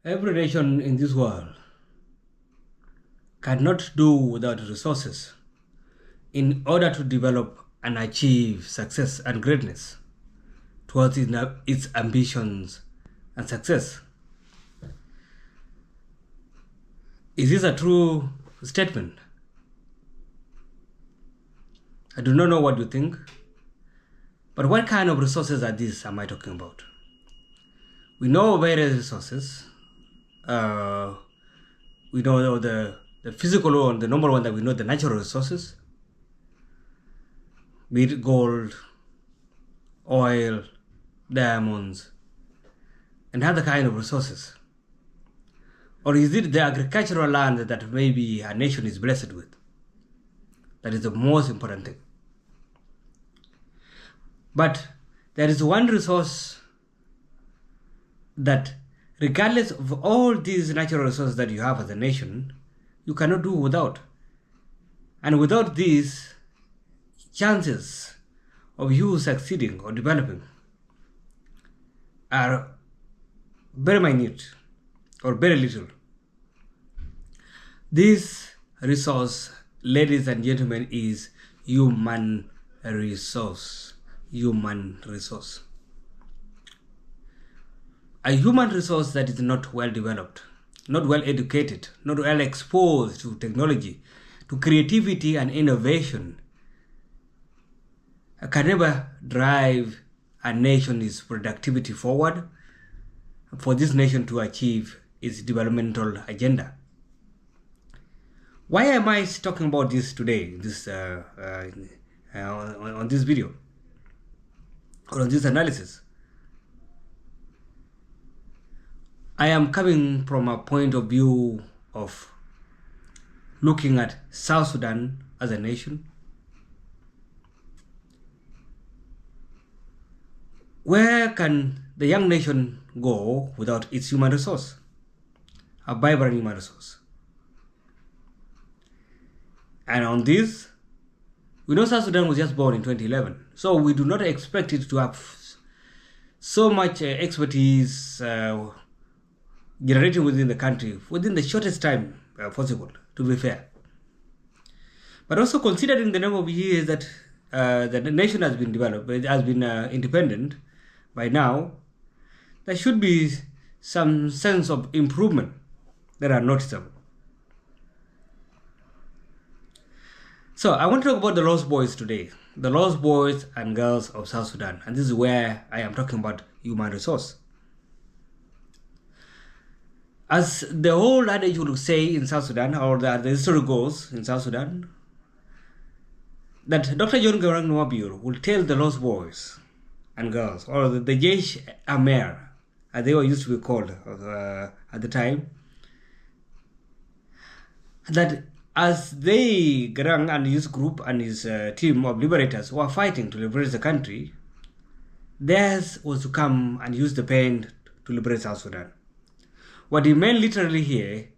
Every nation in this world cannot do without resources in order to develop and achieve success and greatness towards its ambitions and success. Is this a true statement? I do not know what you think, but what kind of resources are these am I talking about? We know various resources. We know the physical one, the normal one that we know, the natural resources, be it gold, oil, diamonds, and other kind of resources. Or is it the agricultural land that maybe a nation is blessed with? That is the most important thing. But there is one resource that, regardless of all these natural resources that you have as a nation, you cannot do without. And without these, chances of you succeeding or developing are very minute or very little. This resource, ladies and gentlemen, is human resource. Human resource. A human resource that is not well developed, not well educated, not well exposed to technology, to creativity and innovation, can never drive a nation's productivity forward for this nation to achieve its developmental agenda. Why am I talking about this today, on this video, or on this analysis? I am coming from a point of view of looking at South Sudan as a nation. Where can the young nation go without its human resource? A vibrant human resource. And on this, we know South Sudan was just born in 2011. So we do not expect it to have so much expertise generating within the country within the shortest time possible, to be fair. But also considering the number of years that the nation has been developed, it has been independent by now, there should be some sense of improvement that are noticeable. So I want to talk about the lost boys today, the lost boys and girls of South Sudan, and this is where I am talking about human resource. As the whole adage would say in South Sudan, or the history goes in South Sudan, that Dr. John Garang Nwabur will tell the lost boys and girls, or the Jaish Amer, as they were used to be called at the time, that as they, Garang and his group and his team of liberators were fighting to liberate the country, theirs was to come and use the pain to liberate South Sudan. What he meant literally here,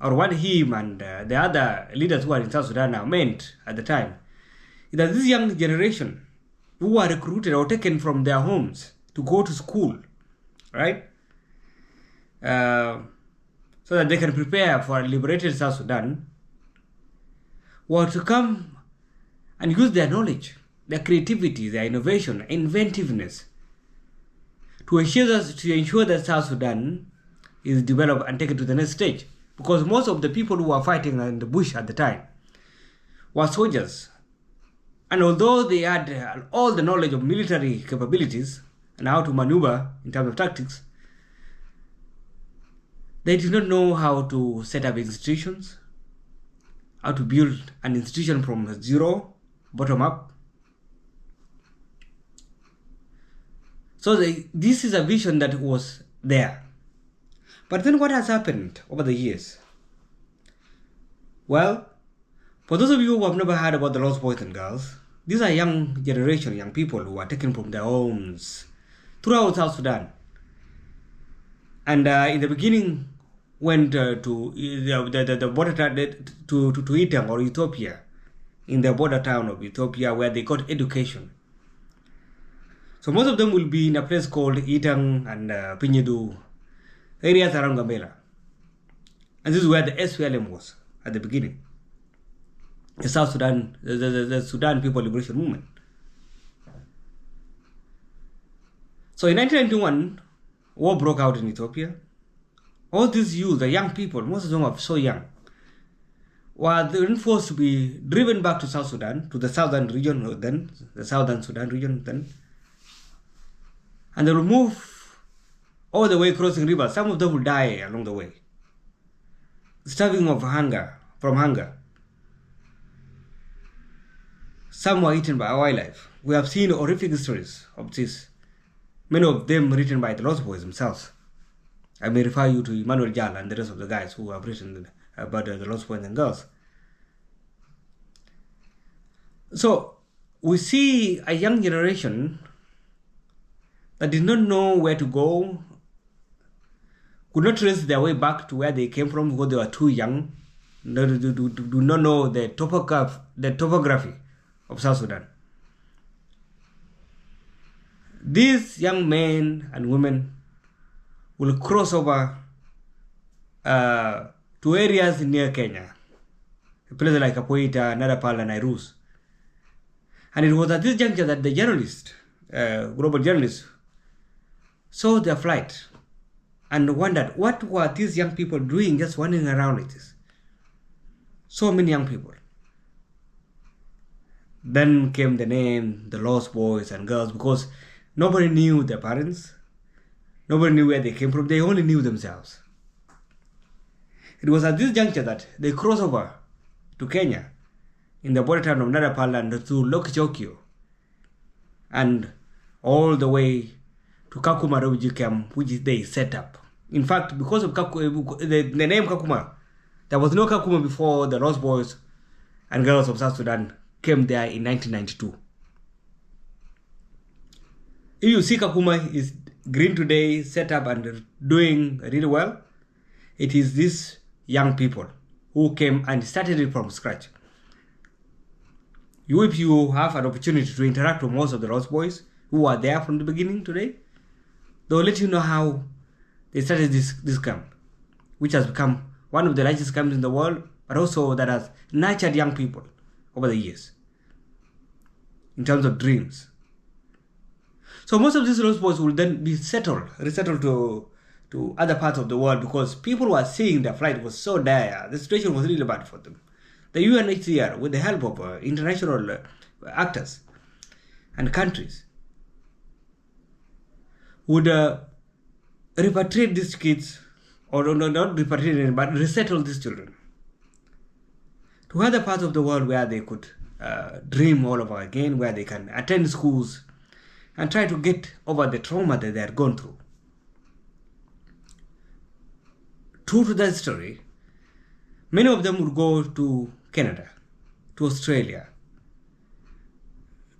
or what him and the other leaders who are in South Sudan now meant at the time, is that this young generation who were recruited or taken from their homes to go to school, right? So that they can prepare for a liberated South Sudan, were to come and use their knowledge, their creativity, their innovation, inventiveness to ensure that South Sudan is developed and taken to the next stage. Because most of the people who were fighting in the bush at the time were soldiers. And although they had all the knowledge of military capabilities and how to maneuver in terms of tactics, they did not know how to set up institutions, how to build an institution from zero, bottom up. So this is a vision that was there. But then what has happened over the years? Well, for those of you who have never heard about the lost boys and girls, these are young generation, young people who are taken from their homes throughout South Sudan. And in the beginning, went to the border to Ethiopia or Ethiopia, in the border town of Ethiopia, where they got education. So most of them will be in a place called Itang and Pinyedu areas around Gambella. And this is where the SPLM was at the beginning. The South Sudan, the Sudan People Liberation Movement. So in 1991, war broke out in Ethiopia. All these youth, the young people, most of them are so young, were then forced to be driven back to South Sudan, to the southern region then, the Southern Sudan region then. And they will move all the way crossing rivers. Some of them will die along the way, starving of hunger, from hunger. Some were eaten by wildlife. We have seen horrific stories of this, many of them written by the Lost Boys themselves. I may refer you to Emmanuel Jal and the rest of the guys who have written about the Lost Boys and girls. So we see a young generation that did not know where to go, could not trace their way back to where they came from because they were too young, do not know the topography of South Sudan. These young men and women will cross over to areas near Kenya, a place like Apoita, Nadapal, and Nairus. And it was at this juncture that the journalists, global journalists, saw their flight and wondered what were these young people doing just wandering around like this. So many young people. Then came the name, the Lost Boys and Girls, because nobody knew their parents. Nobody knew where they came from. They only knew themselves. It was at this juncture that they crossed over to Kenya in the border town of Nadapal and to Lokichokio and all the way to Kakuma refugee camp, which they set up. In fact, because of the name Kakuma, there was no Kakuma before the Lost Boys and Girls of South Sudan came there in 1992. If you see Kakuma is green today, set up and doing really well, it is these young people who came and started it from scratch. If you have an opportunity to interact with most of the Lost Boys who are there from the beginning today, they will let you know how they started this camp, which has become one of the largest camps in the world, but also that has nurtured young people over the years in terms of dreams. So most of these Lost Boys will then be resettled to other parts of the world because people were seeing their flight was so dire. The situation was really bad for them. The UNHCR, with the help of international actors and countries, would repatriate these kids, or not repatriate them, but resettle these children to other parts of the world where they could dream all over again, where they can attend schools and try to get over the trauma that they had gone through. True to that story, many of them would go to Canada, to Australia,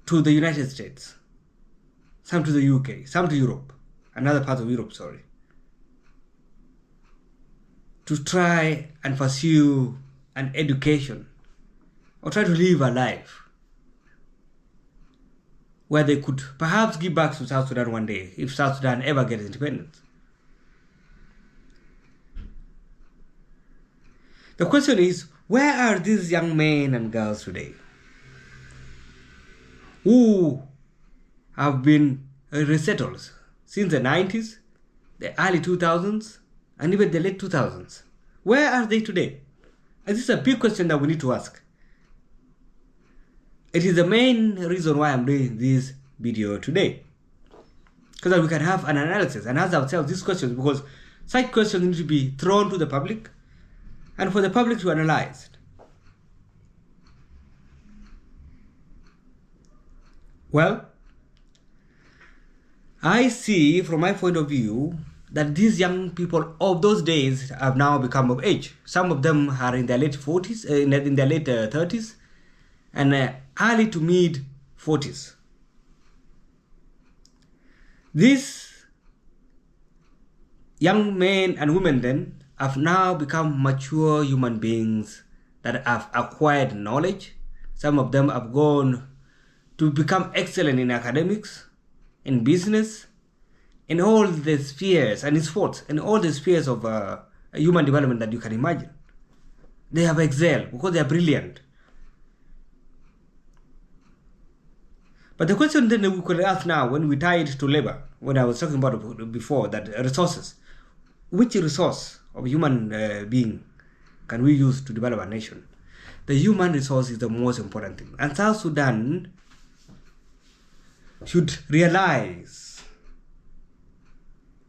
to the United States, some to the UK, some to Europe, another part of Europe, to try and pursue an education or try to live a life where they could perhaps give back to South Sudan one day if South Sudan ever gets independence. The question is, where are these young men and girls today who have been resettled since the 90s, the early 2000s, and even the late 2000s? Where are they today? And this is a big question that we need to ask. It is the main reason why I'm doing this video today, because we can have an analysis and ask ourselves these questions, because such questions need to be thrown to the public and for the public to analyze. Well, I see from my point of view that these young people of those days have now become of age. Some of them are in their late 40s, in their late 30s, and early to mid 40s. These young men and women then have now become mature human beings that have acquired knowledge. Some of them have gone to become excellent in academics, in business, in all the spheres and in sports, in all the spheres of human development that you can imagine. They have excelled because they are brilliant. But the question then we could ask now, when we tie it to labor, when I was talking about before, that resources, which resource of human being can we use to develop a nation? The human resource is the most important thing. And South Sudan should realize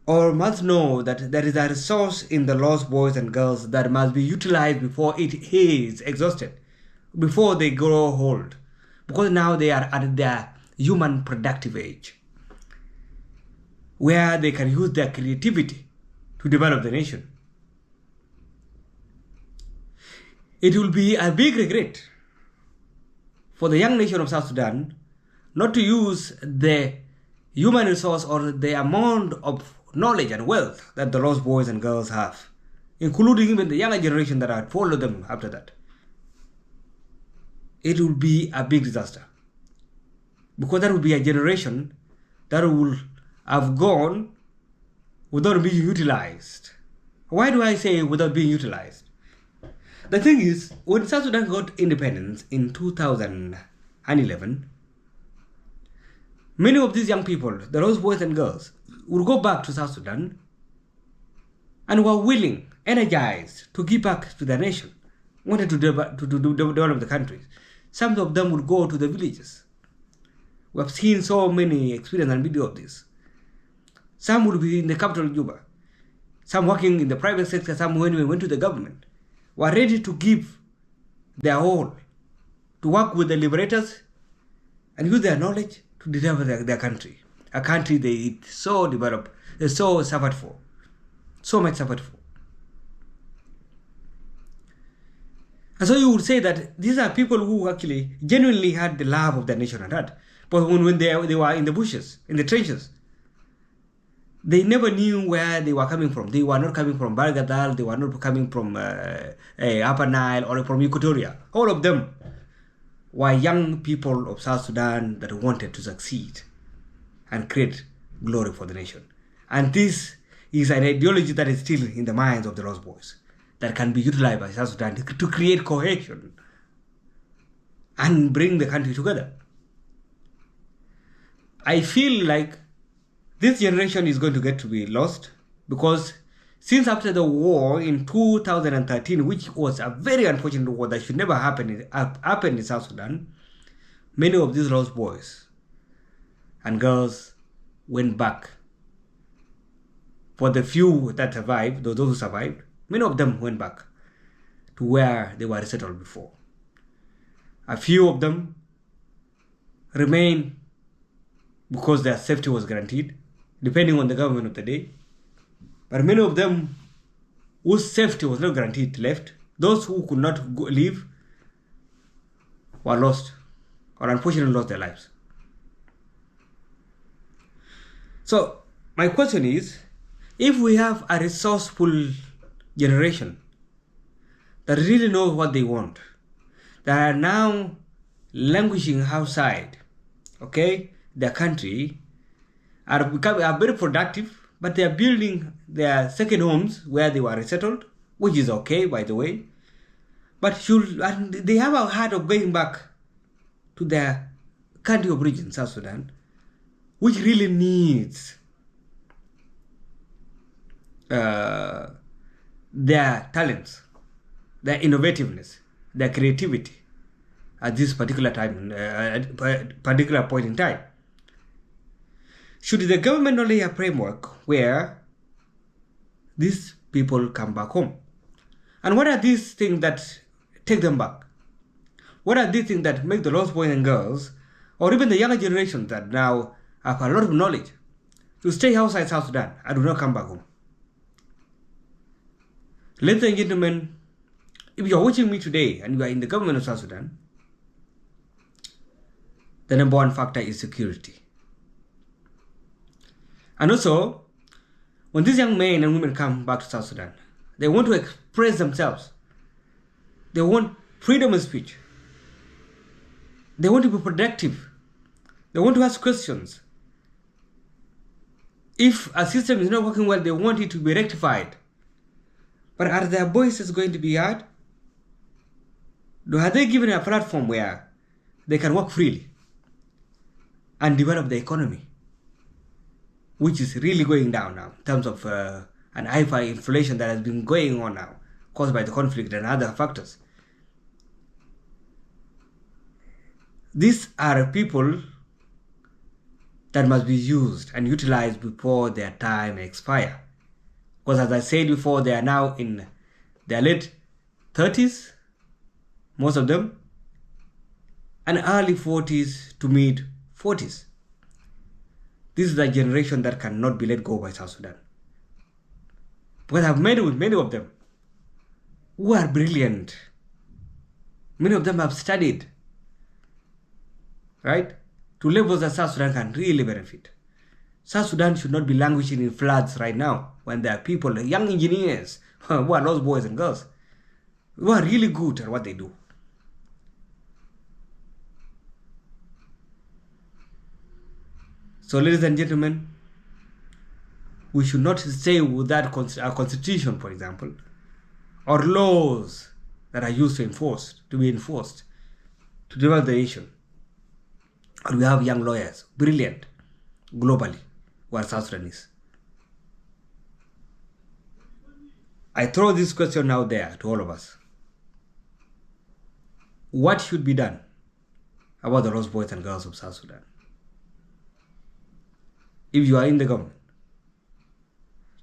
or must know that there is a resource in the lost boys and girls that must be utilized before it is exhausted, before they grow old, because now they are at their human productive age, where they can use their creativity to develop the nation. It will be a big regret for the young nation of South Sudan not to use the human resource or the amount of knowledge and wealth that the lost boys and girls have, including even the younger generation that had followed them after that. It will be a big disaster, because that will be a generation that will have gone without being utilized. Why do I say without being utilized? The thing is, when South Sudan got independence in 2011, many of these young people, the lost boys and girls, would go back to South Sudan and were willing, energized to give back to their nation, wanted to develop the country. Some of them would go to the villages. We have seen so many experience and video of this. Some would be in the capital Juba, some working in the private sector, some when we went to the government, were ready to give their all, to work with the liberators and use their knowledge to develop their country. A country they so developed, they so suffered for, so much suffered for. And so you would say that these are people who actually genuinely had the love of their nation and heart. But when they were in the bushes, in the trenches, they never knew where they were coming from. They were not coming from Bargadal, they were not coming from Upper Nile or from Equatoria. All of them were young people of South Sudan that wanted to succeed and create glory for the nation. And this is an ideology that is still in the minds of the lost boys, that can be utilized by South Sudan to create cohesion and bring the country together. I feel like this generation is going to get to be lost, because since after the war in 2013, which was a very unfortunate war that should never happen in South Sudan, many of these lost boys and girls went back. For the few that survived, those who survived, many of them went back to where they were resettled before. A few of them remained because their safety was guaranteed, depending on the government of the day. But many of them whose safety was not guaranteed left. Those who could not leave were lost, or unfortunately lost their lives. So my question is, if we have a resourceful generation that really knows what they want, that are now languishing outside, their country, are very productive, but they are building their second homes where they were resettled, which is okay, by the way. But they have a heart of going back to their country of origin, South Sudan, which really needs their talents, their innovativeness, their creativity at this particular time, particular point in time. Should the government only have a framework where these people come back home? And what are these things that take them back? What are these things that make the lost boys and girls, or even the younger generation that now have a lot of knowledge, to stay outside South Sudan and do not come back home? Ladies and gentlemen, if you are watching me today and you are in the government of South Sudan, the number one factor is security. And also, when these young men and women come back to South Sudan, they want to express themselves. They want freedom of speech. They want to be productive. They want to ask questions. If a system is not working well, they want it to be rectified. But are their voices going to be heard? Are they given a platform where they can work freely and develop the economy, which is really going down now in terms of an hyperinflation that has been going on now, caused by the conflict and other factors? These are people that must be used and utilized before their time expire. Because as I said before, they are now in their late 30s, most of them, and early 40s to mid 40s. This is a generation that cannot be let go by South Sudan. Because I've met with many of them who are brilliant. Many of them have studied, right, to levels that South Sudan can really benefit. South Sudan should not be languishing in floods right now when there are people, young engineers, who are lost boys and girls, who are really good at what they do. So, ladies and gentlemen, we should not stay without our constitution, for example, or laws that are used to be enforced to develop the nation. And we have young lawyers, brilliant, globally, who are South Sudanese. I throw this question out there to all of us. What should be done about the lost boys and girls of South Sudan? If you are in the government,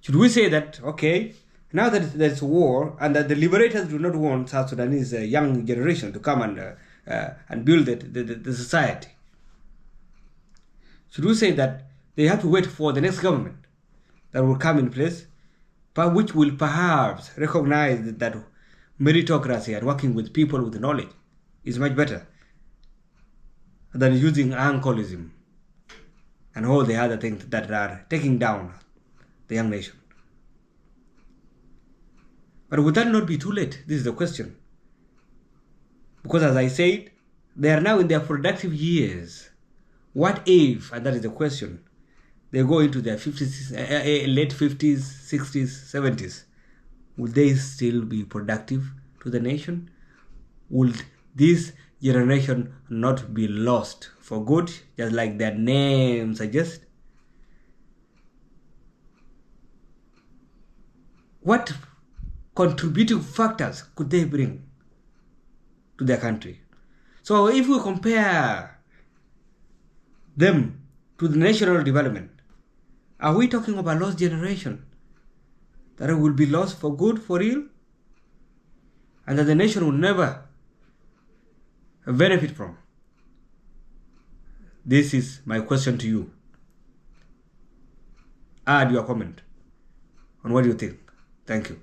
should we say that, okay, now that there's war and that the liberators do not want South Sudanese young generation to come and build the society, should we say that they have to wait for the next government that will come in place, but which will perhaps recognize that meritocracy and working with people with knowledge is much better than using uncleism and all the other things that are taking down the young nation? But would that not be too late? This is the question. Because as I said, they are now in their productive years. What if, and that is the question, they go into their 50s, late 50s, 60s, 70s? Will they still be productive to the nation? Will this generation not be lost for good, just like their name suggests? What contributing factors could they bring to their country? So if we compare them to the national development, are we talking about lost generation that will be lost for good, for real, and that the nation will never benefit from? This is my question to you. Add your comment on what you think. Thank you.